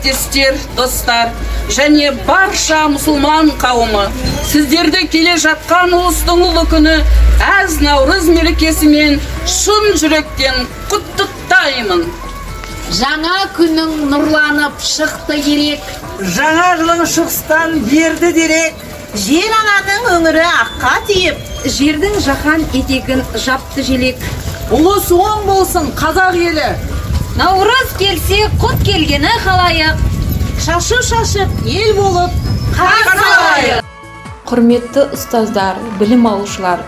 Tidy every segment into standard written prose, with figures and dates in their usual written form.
тілектестер, достар, және барша мұсылман қауымы, сіздерді келе жатқан ұлыстың ұлы күні әз Наурыз мерекесімен шын жүректен құттықтаймын. Жаңа күнің нұрланып шықты ерек, Жаңа жылың шығыстан берді дерек, жер ананың өңірі аққа тиіп, жердің жаһан етегін жапты желек. ұлыс оң болсын қазақ елі. Наурыз келсе құт келгені қалайық, шашу шашып ел болып Қарсы алайық. Құрметті ұстаздар, білім алушылар,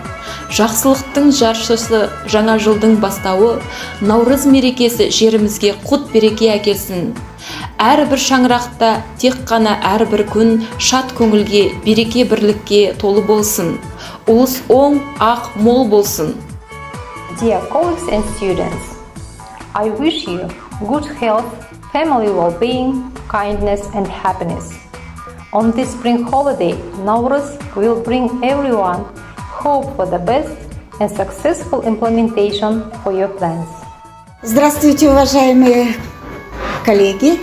жақсылықтың жаршысы жаңа жылдың бастауы, Наурыз мерекесі жерімізге құт береке әкелсін. Әрбір шаңырақта тек қана әрбір күн шат көңілге, береке бірлікке толы болсын. Ұлыс оң, ақ, мол болсын. Dear colleagues and students, I wish you good health, family well-being, kindness and happiness. On this spring holiday, Nauruz will bring everyone hope for the best and successful implementation for your plans. Здравствуйте, уважаемые коллеги,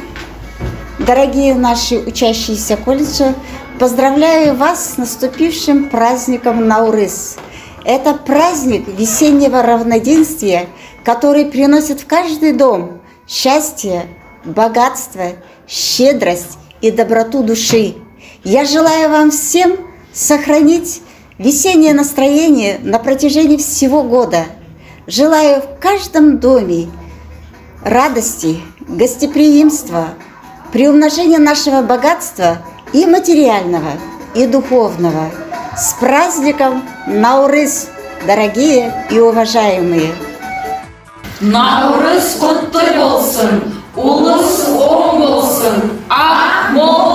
дорогие наши учащиеся колледжа. Поздравляю вас с наступившим праздником Наурыз. Это праздник весеннего равноденствия, который приносит в каждый дом счастье, богатство, щедрость и доброту души. Я желаю вам всем сохранить весеннее настроение на протяжении всего года. Желаю в каждом доме радости, гостеприимства, приумножения нашего богатства и материального, и духовного. С праздником Наурыз, дорогие и уважаемые! Наурыз құтты болсын, ұлыс оң болсын, ақ мол